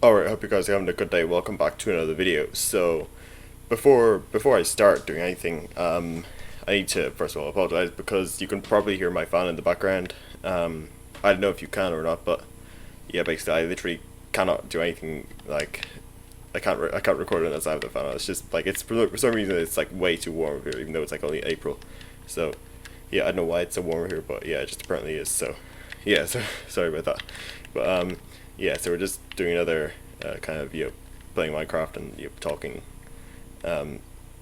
Alright, hope you guys are having a good day. Welcome back to another video. So, before I start doing anything, I need to first of all apologize because you can probably hear my fan in the background. I don't know if you can or not, but yeah, basically I literally cannot do anything. Like, I can't record it unless I have the fan on. It's just like it's for some reason it's like way too warm here, even though it's like only April. So yeah, I don't know why it's so warm here, but yeah, it just apparently is. So yeah, so sorry about that. But yeah, so we're just doing another kind of playing Minecraft and talking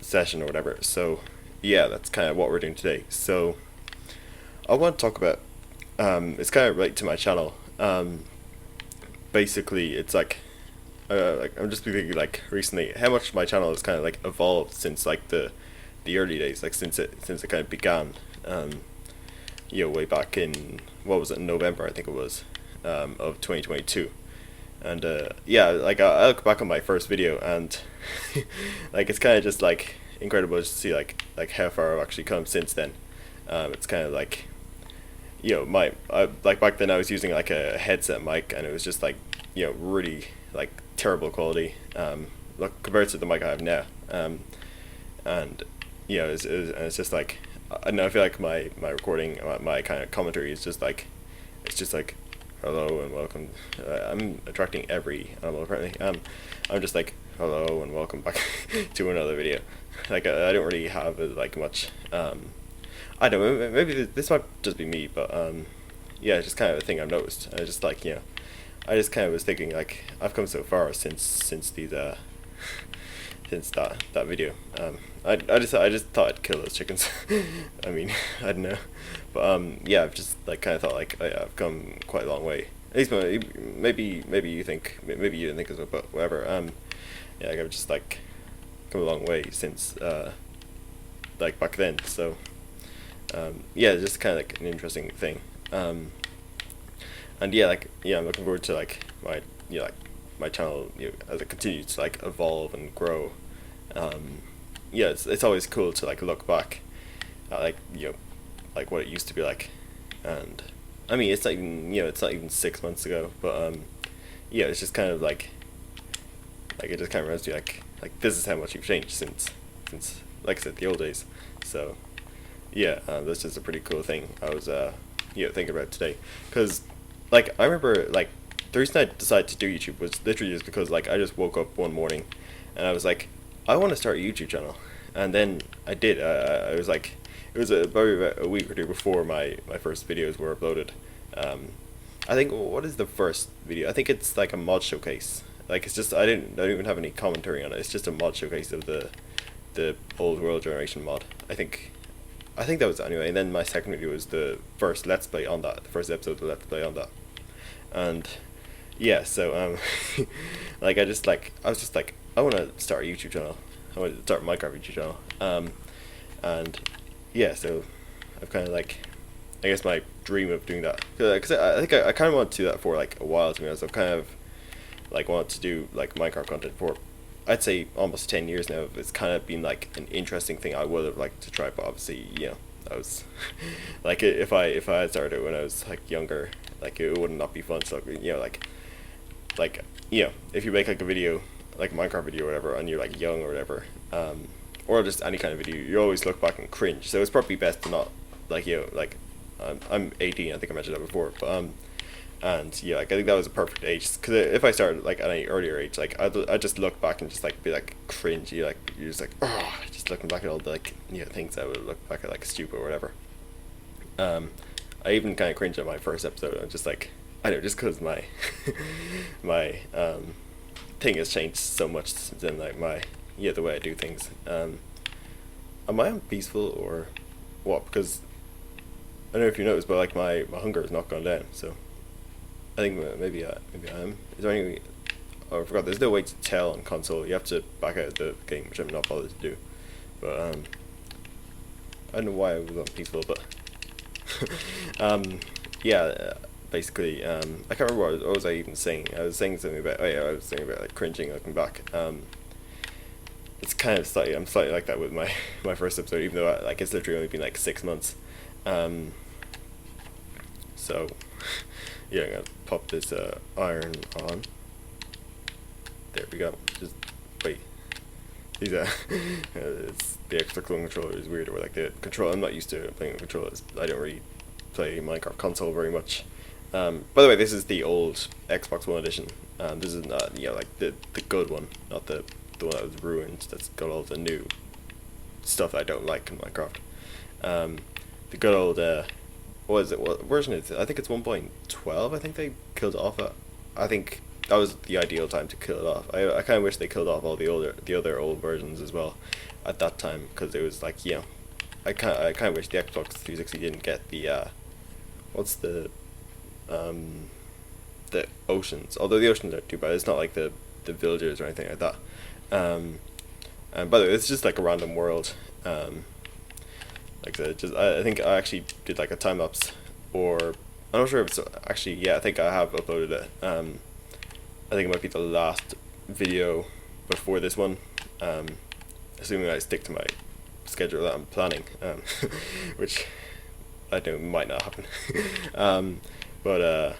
session or whatever. So yeah, that's kind of what we're doing today. So I want to talk about it's kind of related to my channel. Basically, it's like I'm just thinking like recently how much my channel has kind of like evolved since like the early days, like since it kind of began. Way back in what was it, November I think it was, of 2022. And yeah, like I look back on my first video and like it's kind of just like incredible to see like how far I've actually come since then. It's kind of like like back then I was using like a headset mic and it was just like really like terrible quality, like compared to the mic I have now. And it's just like I don't know, I feel like my recording, my kind of commentary is just like it's just like hello and welcome. I'm attracting every animal apparently. I'm just like hello and welcome back to another video. Like I don't really have like much. I don't know. Maybe this might just be me, but yeah, it's just kind of a thing I've noticed. I just like I just kind of was thinking like I've come so far since these since that video. I just thought I'd kill those chickens. I mean, I don't know, but yeah, I've just like kind of thought like I've come quite a long way. At least maybe you think, maybe you didn't think as well, but whatever. Yeah, like, I've just like come a long way since like back then. So yeah, it's just kind of like an interesting thing. And yeah, like yeah, I'm looking forward to like my like my channel as it continues to like evolve and grow. Yeah, it's always cool to like look back at like like what it used to be like, and I mean it's not even it's not even 6 months ago, but yeah, it's just kind of like it just kind of reminds me like this is how much you've changed since like I said the old days. So yeah, that's just a pretty cool thing I was thinking about today, because like I remember like the reason I decided to do YouTube was literally just because like I just woke up one morning and I was like I want to start a YouTube channel, and then I did. I was like it was about a week or two before my first videos were uploaded. I think what is the first video? I think it's like a mod showcase. Like it's just I don't even have any commentary on it. It's just a mod showcase of the old world generation mod. I think that was it anyway. And then my second video was the first let's play on that. The first episode of the let's play on that. And yeah, so like I was just like I want to start a YouTube channel. I want to start a Minecraft YouTube channel. And yeah, so I've kind of like I guess my dream of doing that, because I think I kind of wanted to do that for like a while, to be honest. I've kind of like wanted to do like Minecraft content for I'd say almost 10 years now. It's kind of been like an interesting thing I would have liked to try, but obviously I was like if I had started when I was like younger, like it would not be fun. So like if you make like a video like a Minecraft video or whatever and you're like young or whatever, or just any kind of video, you always look back and cringe. So it's probably best to not like like I'm 18, I think I mentioned that before, but and yeah, like I think that was a perfect age, because if I started like at any earlier age, like I just look back and just like be like cringy, like you're just like oh, just looking back at all the like things I would look back at like stupid or whatever. I even kind of cringe at my first episode. I'm just like I don't know, just because my my thing has changed so much since then, like my the way I do things. Am I unpeaceful or what? Because I don't know if you noticed, but like my hunger has not gone down. So I think maybe I am. Is there any? Oh, I forgot. There's no way to tell on console. You have to back out of the game, which I'm not bothered to do. But I don't know why I was unpeaceful, but yeah. Basically, I can't remember what was I even saying. I was saying something about I was saying about like cringing looking back. It's kind of slightly I'm slightly like that with my my first episode, even though like it's literally only been like 6 months. So yeah, I'm gonna pop this iron on. go. Just wait. These it's the extra controller is weird. Or like the control, I'm not used to playing with controllers. I don't really play Minecraft console very much. By the way, this is the old Xbox One edition. This is not, like the good one, not the one that was ruined. That's got all the new stuff I don't like in Minecraft. The good old what is it? What version is it? I think it's 1.12. I think they killed it off at. I think that was the ideal time to kill it off. I kind of wish they killed off all the other old versions as well at that time, because it was like, I kind of wish the Xbox 360 didn't get the what's the oceans. Although the oceans aren't too bad. It's not like the villagers or anything like that. And by the way, it's just like a random world. Like I said, I think I actually did like a time lapse, or I'm not sure if it's actually, I think I have uploaded it. I think it might be the last video before this one, assuming I stick to my schedule that I'm planning, which I know might not happen. But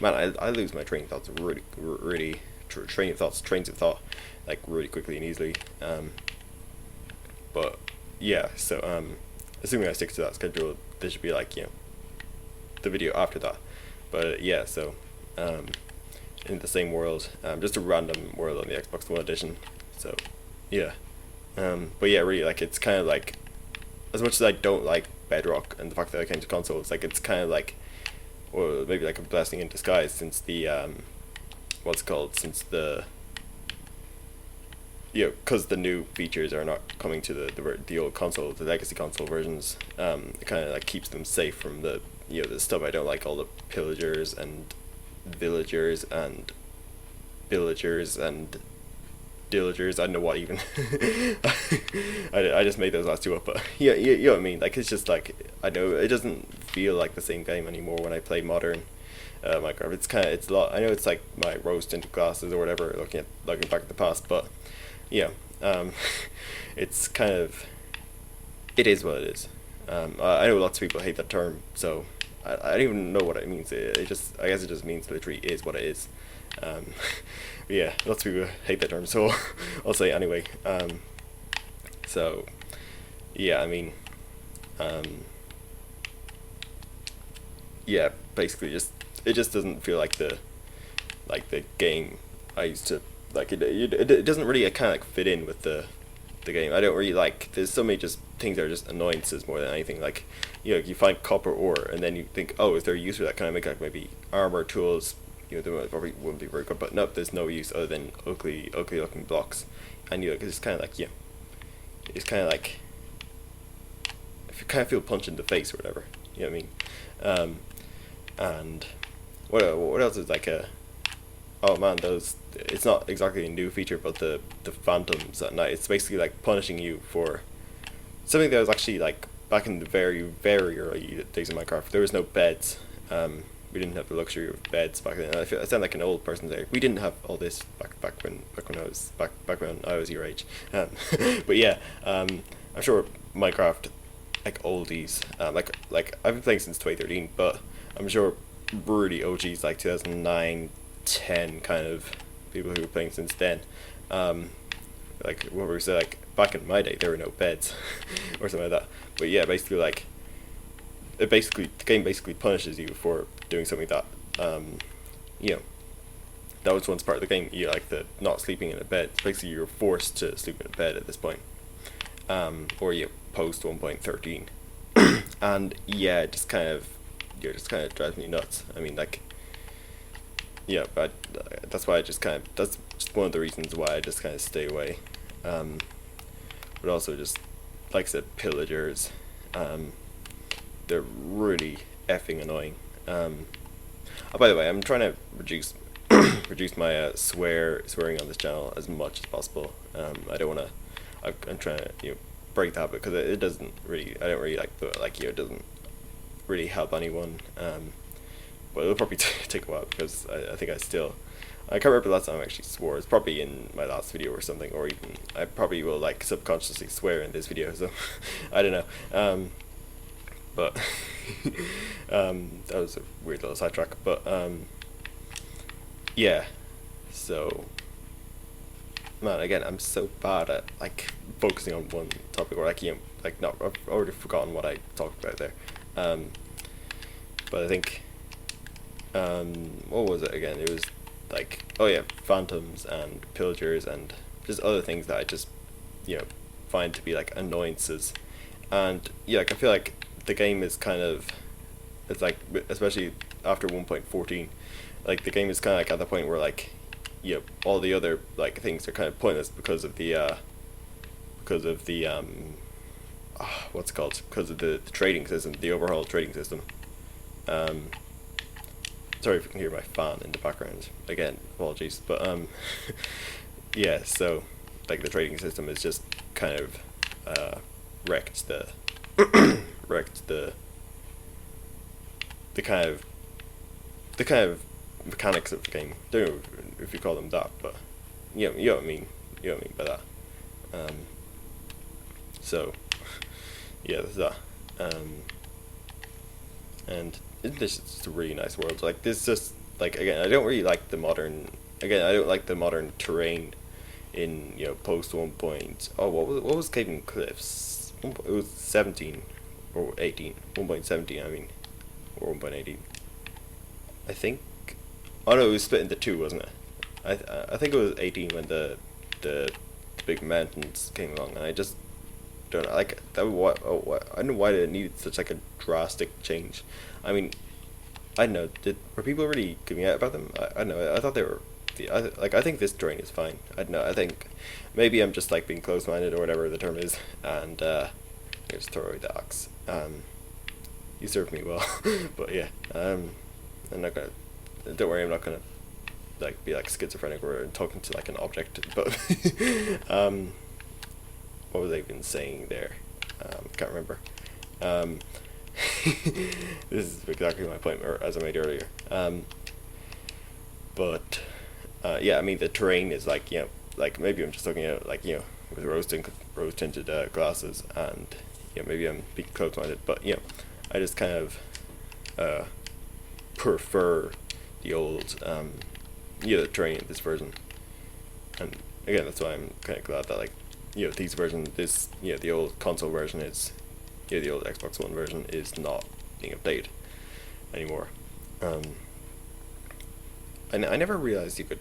man, I lose my train of thoughts really trains of thought like really quickly and easily. But yeah, so assuming I stick to that schedule, there should be like, the video after that. But so in the same world, just a random world on the Xbox One edition. So but really, like, it's kind of like, as much as I don't like Bedrock and the fact that I came to consoles, like, it's kind of like, or maybe like a blessing in disguise, since the since the because the new features are not coming to the old console, the legacy console versions. It kind of like keeps them safe from the the stuff I don't like, all the pillagers and villagers and villagers and dillagers. I don't know what even. I just made those last two up, but you know what I mean. Like, it's just like, I know it doesn't feel like the same game anymore when I play modern Minecraft. It's a lot. I know it's like my rose tinted glasses or whatever, looking back at the past, but it's kind of, it is what it is. I know lots of people hate that term, so I don't even know what it means. It just, I guess it just means literally is what it is. Lots of people hate that term, so I'll say it anyway. Basically, it just doesn't feel like the game I used to like. It doesn't really kind of like fit in with the game. I don't really like. There's so many just things that are just annoyances more than anything. Like, you find copper ore and then you think, oh, is there a use for that? Kind of make like maybe armor, tools. They probably wouldn't be very good, but nope, there's no use other than ugly looking blocks. And it's kind of like, it's kind of like, if you kind of feel punched in the face or whatever, you know what I mean? And what else is like oh man, it's not exactly a new feature, but the phantoms at night, it's basically like punishing you for something that was actually like back in the very, very early days of Minecraft. There was no beds. We didn't have the luxury of beds back then. I sound like an old person there. We didn't have all this back when I was your age. But I'm sure Minecraft, like oldies, like I've been playing since 2013, but I'm sure really OGs like 2009, 10 kind of people who were playing since then. Like what we say, like back in my day, there were no beds or something like that. But basically like. The game basically punishes you for doing something that, that was once part of the game. Like the not sleeping in a bed. Basically, you're forced to sleep in a bed at this point, or post 1.13, and it just kind of drives me nuts. I mean, like, but that's why that's just one of the reasons why I just kind of stay away. But also just like I said, pillagers. They're really effing annoying. By the way, I'm trying to reduce my swearing on this channel as much as possible. I don't want to. I'm trying to break the habit, because it doesn't really. I don't really it doesn't really help anyone. But it'll probably take a while, because I think I can't remember the last time I actually swore. It's probably in my last video or something, or even I probably will like subconsciously swear in this video. So I don't know. But that was a weird little sidetrack. But So, man, again, I'm so bad at like focusing on one topic, or like like not. I've already forgotten what I talked about there. Um, but I think, what was it again? It was like, oh yeah, phantoms and pillagers and just other things that I just, you know, find to be like annoyances, and yeah, like I feel like the game is kind of, it's like especially after 1.14, like the game is kind of like at the point where like, you know, all the other like things are kind of pointless because of the what's it called, because of the trading system, the overhaul trading system. Um, Sorry if you can hear my fan in the background. Again, apologies, but yeah. So like the trading system is just kind of wrecked the wrecked the kind of the kind of mechanics of the game. Don't know if you call them that, but you know what I mean. You know what I mean by that. Um, so yeah, there's that. Um, and isn't this just a really nice world? Like this, just like again, I don't really like the modern. Again, I don't like the modern terrain in post 1 point. Oh, what was Caven Cliffs? It was 17 or 18. 1.17. I mean, or 1.18. I think. Oh no, it was split into two, wasn't it? I think it was 18 when the big mountains came along, and I just don't know, like that. I don't know why they needed such like a drastic change. I mean, I don't know. Were people really giving out about them? I don't know. I thought they were. I think this terrain is fine. I don't know. I think maybe I'm just like being close-minded or whatever the term is, and I just throw away the axe. You served me well, but yeah. I'm not gonna. Don't worry. I'm not gonna like be like schizophrenic or talking to like an object. But what was I even saying there? Can't remember. Um, this is exactly my point, or as I made earlier. But yeah, I mean the terrain is like like maybe I'm just looking at it like with rose tinted glasses, and maybe I'm being close minded, but I just kind of prefer the old the terrain in this version, and again that's why I'm kind of glad that like these version this the old console version is the old Xbox One version is not being updated anymore. I never realized you could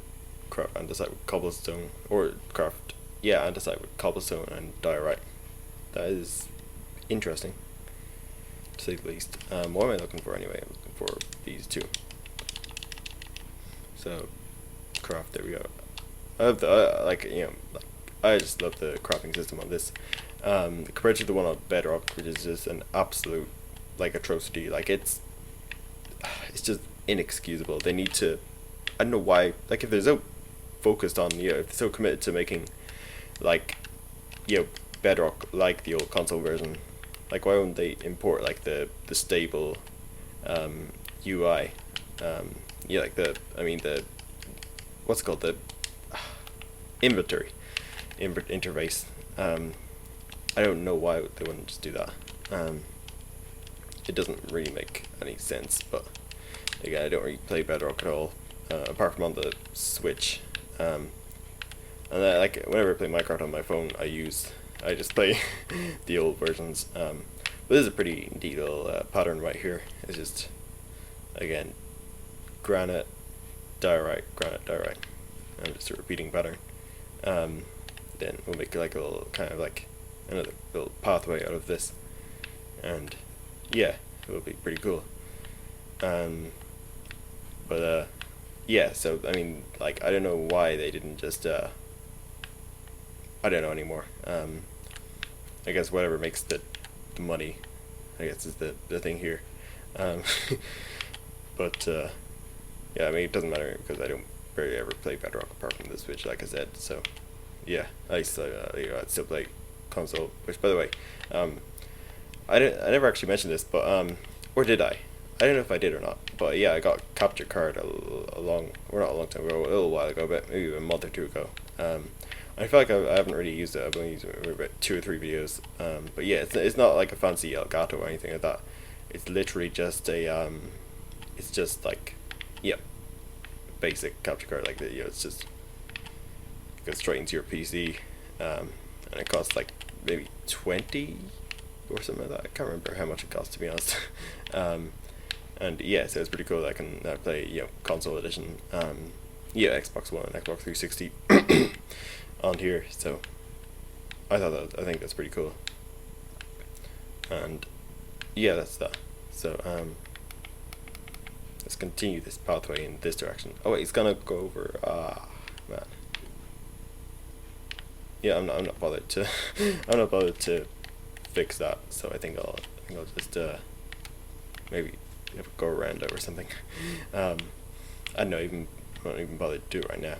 craft andesite with cobblestone, or craft andesite with cobblestone and diorite. That is interesting, to say the least. What am I looking for anyway? I'm looking for these two. So craft. There we go. I love the I just love the crafting system on this. Compared to the one on Bedrock, which is just an absolute like atrocity. Like it's just inexcusable. They need to. I don't know why. Like if they're so focused on if they're so committed to making like Bedrock like the old console version, like why wouldn't they import like the stable UI? Like the what's it called, the inventory interface. I don't know why they wouldn't just do that. It doesn't really make any sense, but again, I don't really play Bedrock at all, apart from on the Switch. And then, like whenever I play Minecraft on my phone, I just play the old versions. But this is a pretty neat little pattern right here. It's just again granite, diorite, granite, diorite. And just a repeating pattern. Then we'll make like a little kind of like another little pathway out of this, and yeah, it will be pretty cool. But yeah, so I mean, like I don't know why they didn't just I don't know anymore. I guess whatever makes the money, I guess is the thing here. Um, but yeah, I mean it doesn't matter because I don't barely ever play Bedrock apart from the Switch, like I said. So yeah, I still I'd still play console. Which, by the way, I never actually mentioned this, but or did I? I don't know if I did or not. But yeah, I got Capture Card not a long time ago, a little while ago, but maybe a month or two ago. I feel like I haven't really used it. I've only used it for about 2 or 3 videos. But yeah, it's not like a fancy Elgato or anything like that. It's literally just a it's just like basic capture card, like the, it's just goes straight into your PC, and it costs like maybe 20 or something like that. I can't remember how much it costs, to be honest. And yeah, so it's pretty cool that I can play console edition, Xbox One and Xbox 360 on here. So I think that's pretty cool. And yeah, that's that. So let's continue this pathway in this direction. Oh wait, it's gonna go over. Man. Yeah, I'm not bothered to. I'm not bothered to fix that. So I think I'll just maybe have a go around it or something. I don't know. I'm not even bothered to do it right now.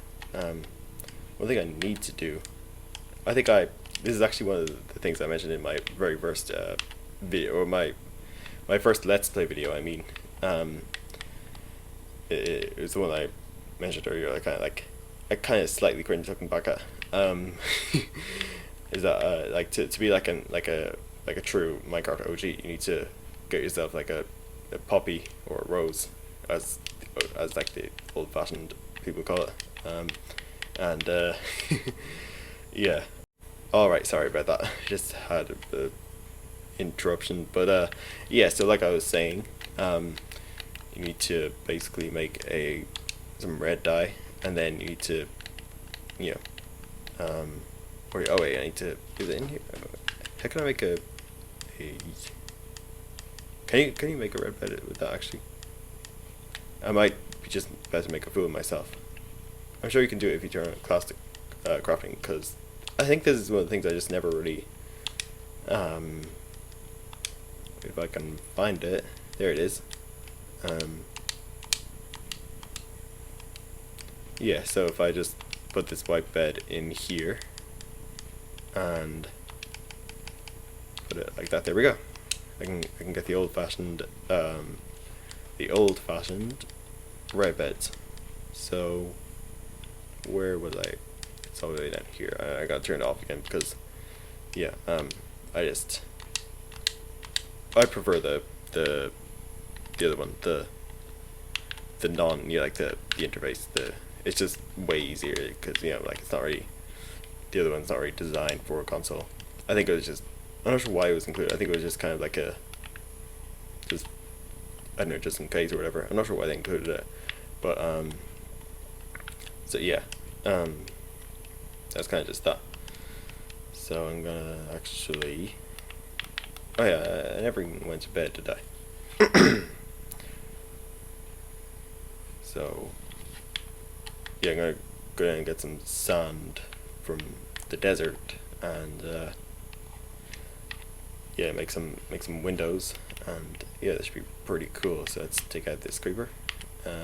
One thing I need to do. This is actually one of the things I mentioned in my very first video, or my first Let's Play video. I mean, it was the one I mentioned earlier. I kind of slightly cringe looking back at. Is that like to be like a true Minecraft OG, you need to get yourself like a poppy or a rose, as like the old fashioned people call it. And yeah. Alright, sorry about that. Just had a interruption. But yeah, so like I was saying, you need to basically make some red dye, and then you need to oh wait, I need to, is it in here? How can I make a can you make a red bed with that actually? I might be just about to make a fool of myself. I'm sure you can do it if you turn on classic crafting, because I think this is one of the things I just never really, if I can find it, there it is. Yeah, so if I just put this white bed in here and put it like that, there we go. I can get the old fashioned red beds. So where was I? It's all the way down here. I gotta turn it off again because yeah, I prefer the other one, the non, like the interface. It's just way easier because like it's not really, the other one's not really designed for a console. I think it was just, I'm not sure why it was included. I think it was just kind of like just I don't know, just in case or whatever. I'm not sure why they included it, but so yeah, that's kind of just that. So I'm gonna actually, oh yeah, I never even went to bed, did I? So yeah, I'm gonna go down and get some sand from the desert, and yeah, make some windows, and yeah, this should be pretty cool. So let's take out this creeper. Oh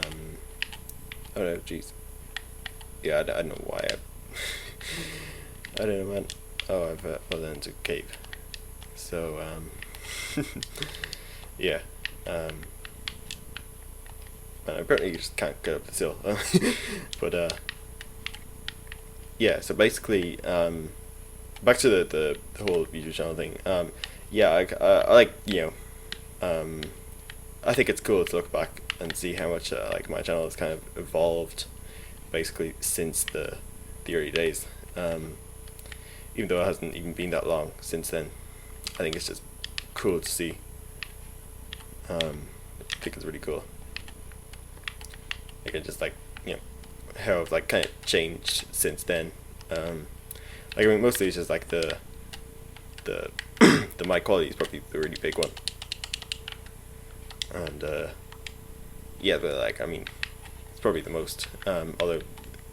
no, jeez. Yeah, I don't know why I don't know, man. Oh, I've fallen into a cave. So yeah, and apparently you just can't get up this hill. But yeah, so basically, back to the whole YouTube channel thing. Yeah, I like, I think it's cool to look back and see how much like my channel has kind of evolved basically since the early days. Even though it hasn't even been that long since then, I think it's just cool to see. I think it's really cool. Like, it just like, how I've like kind of changed since then. Like, I mean, mostly it's just like the mic quality is probably the really big one. And yeah, but like, I mean, it's probably the most. Although,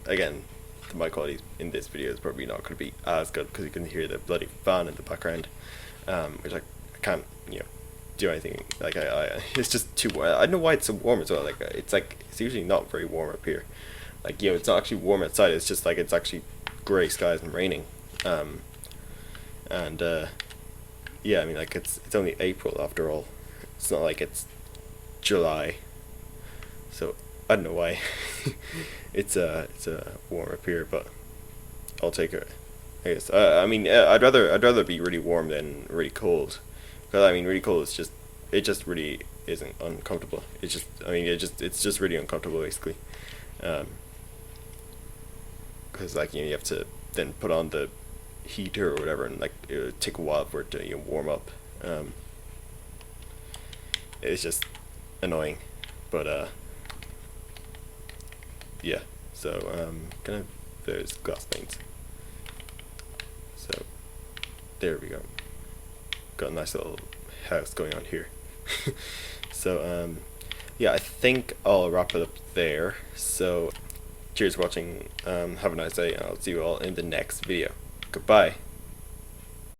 again, the mic quality in this video is probably not going to be as good because you can hear the bloody fan in the background, which I can't, do anything. Like, it's just too warm. I don't know why it's so warm as well. Like, it's usually not very warm up here. Like, it's not actually warm outside. It's just like it's actually grey skies and raining. And yeah, I mean, like, it's only April after all. It's not like it's July. So I don't know why it's warm up here, but I'll take it, I guess. I mean, I'd rather be really warm than really cold, because I mean, really cold is it just really isn't uncomfortable. It's just, I mean, it's just really uncomfortable basically. Because like you have to then put on the heater or whatever, and like it would take a while for it to warm up. It's just annoying, but yeah. So kind of there's glass panes. So there we go. Got a nice little house going on here. So yeah, I think I'll wrap it up there. So cheers for watching. Have a nice day, and I'll see you all in the next video. Goodbye.